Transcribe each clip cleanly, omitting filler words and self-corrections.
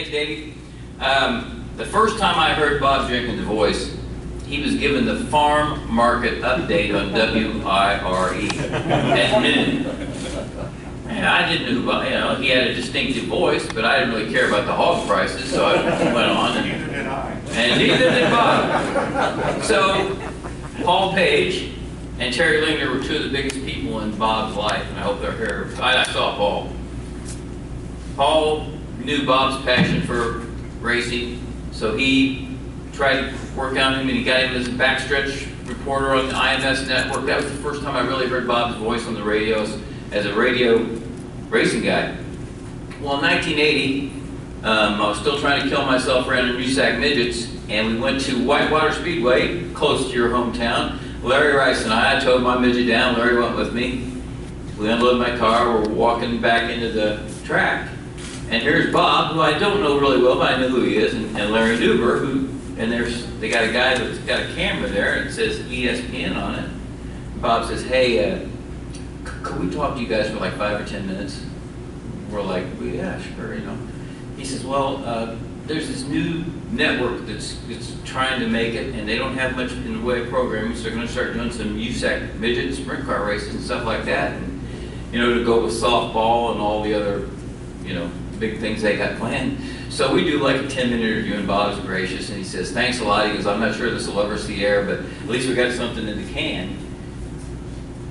Thanks, Davey. The first time I heard Bob Jenkins' voice, he was given the farm market update on WIRE at noon. And I didn't know who Bob, he had a distinctive voice, but I didn't really care about the hog prices, so I went on. And neither did Bob. So, Paul Page and Terry Lingner were two of the biggest people in Bob's life, and I hope they're here. I saw Paul. Paul knew Bob's passion for racing, so he tried to work on him, and he got him as a backstretch reporter on the IMS network. That was the first time I really heard Bob's voice on the radios as a radio racing guy. Well, in 1980, I was still trying to kill myself around in USAC midgets, and we went to Whitewater Speedway, close to your hometown. Larry Rice and I towed my midget down. Larry went with me. We unloaded my car. We're walking back into the track. And here's Bob, who I don't know really well, but I know who he is, and Larry Duber, they got a guy that's got a camera there, and it says ESPN on it. Bob says, hey, could we talk to you guys for like 5 or 10 minutes? We're like, well, yeah, sure, He says, well, there's this new network that's trying to make it, and they don't have much in the way of programming, so they're going to start doing some USAC midget and sprint car races and stuff like that, and, to go with softball and all the other, big things they got planned. So we do like a 10-minute interview, and Bob's gracious, and he says, thanks a lot. He goes, I'm not sure this will ever see the air, but at least we got something in the can.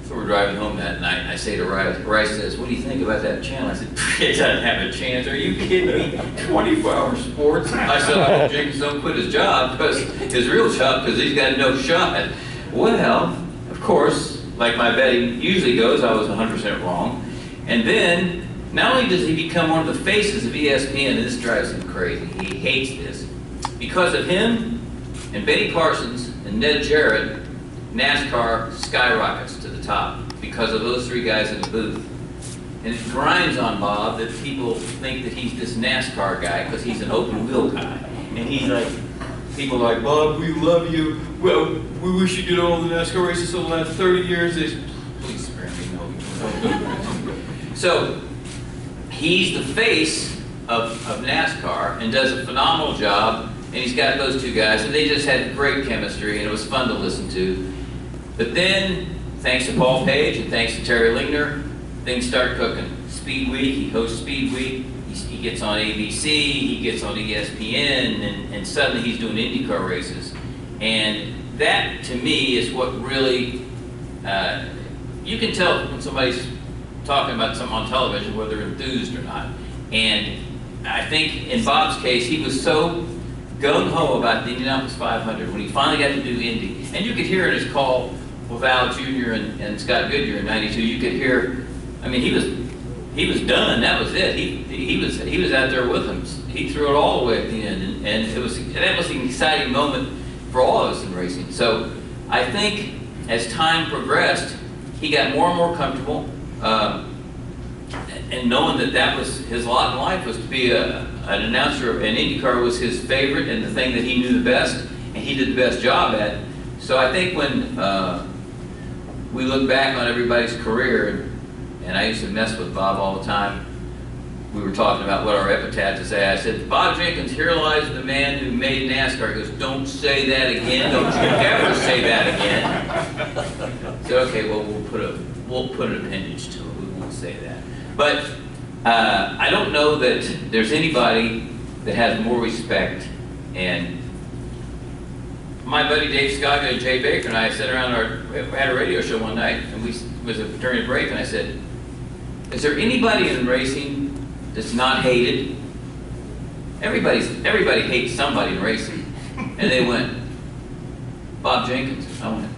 So we're driving home that night, and I say to Rice, Rice says, what do you think about that channel? I said, it doesn't have a chance. Are you kidding me? 24-hour sports? I said, I hope Jenkins don't quit his job, his real job, because he's got no shot. Well, of course, like my betting usually goes, I was 100% wrong. And then, not only does he become one of the faces of ESPN, and this drives him crazy, he hates this. Because of him and Benny Parsons and Ned Jarrett, NASCAR skyrockets to the top because of those three guys in the booth. And it grinds on Bob that people think that he's this NASCAR guy because he's an open wheel guy. And he's like, people are like, Bob, we love you. Well, we wish you did all the NASCAR races over the last 30 years. Please spare me, no. So, he's the face of NASCAR and does a phenomenal job, and he's got those two guys, and they just had great chemistry, and it was fun to listen to. But then, thanks to Paul Page and thanks to Terry Lingner, things start cooking. Speed Week, he hosts Speed Week, he gets on ABC, he gets on ESPN, and suddenly he's doing IndyCar races. And that, to me, is what really, you can tell when somebody's talking about something on television, whether they're enthused or not. And I think in Bob's case, he was so gung-ho about the Indianapolis 500 when he finally got to do Indy. And you could hear in his call with Al Jr. and Scott Goodyear in '92, you could hear, I mean, he was done, that was it. He was out there with him. He threw it all away at the end, and that was an exciting moment for all of us in racing. So I think as time progressed, he got more and more comfortable. And knowing that was his lot in life, was to be an announcer, and IndyCar was his favorite and the thing that he knew the best, and he did the best job at. So I think when we look back on everybody's career, and I used to mess with Bob all the time, we were talking about what our epitaph to say. I said, Bob Jenkins, here lies the man who made NASCAR. He goes, don't say that again, don't you ever say that again. So okay, well, we'll put an appendage to it, we won't say that. But I don't know that there's anybody that has more respect. And my buddy Dave Scoggin and Jay Baker and I sat around we had a radio show one night, and during a break, and I said, is there anybody in racing that's not hated? Everybody hates somebody in racing. And they went, Bob Jenkins. I went,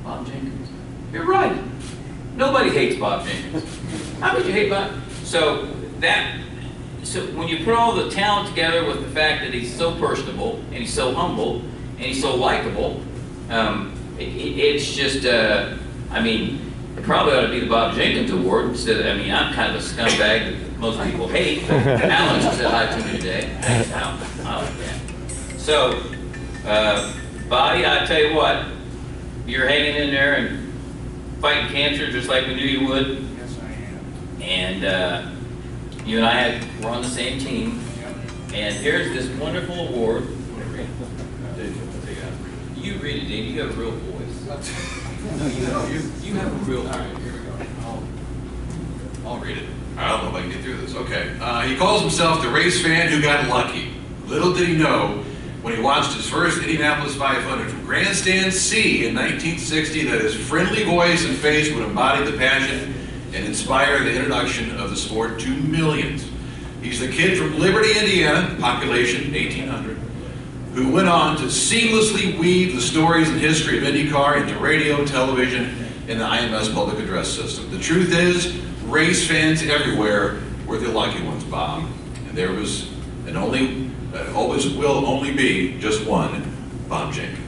Bob Jenkins? You're right. Nobody hates Bob Jenkins. How could you hate Bob? So when you put all the talent together with the fact that he's so personable, and he's so humble, and he's so likable, it's just, I mean, it probably ought to be the Bob Jenkins Award instead of, I mean, I'm kind of a scumbag that most people hate. Alan just said hi to me today. Thanks, Alan. I like that. So, Bobby, I tell you what, you're hanging in there and fighting cancer just like we knew you would. Yes, I am. And you and I were on the same team. Yep. And here's this wonderful award. You read it, Dean. You have a real voice. No, you have a real voice. All right, here we go. I'll read it. I don't know if I can get through this. Okay. He calls himself the race fan who got lucky. Little did he know when he watched his first Indianapolis 500 from Grandstand C in 1960 that his friendly voice and face would embody the passion and inspire the introduction of the sport to millions. He's the kid from Liberty, Indiana, population 1,800, who went on to seamlessly weave the stories and history of IndyCar into radio, television, and the IMS public address system. The truth is, race fans everywhere were the lucky ones, Bob. And there was, and always will only be, just one Bob Jenkins.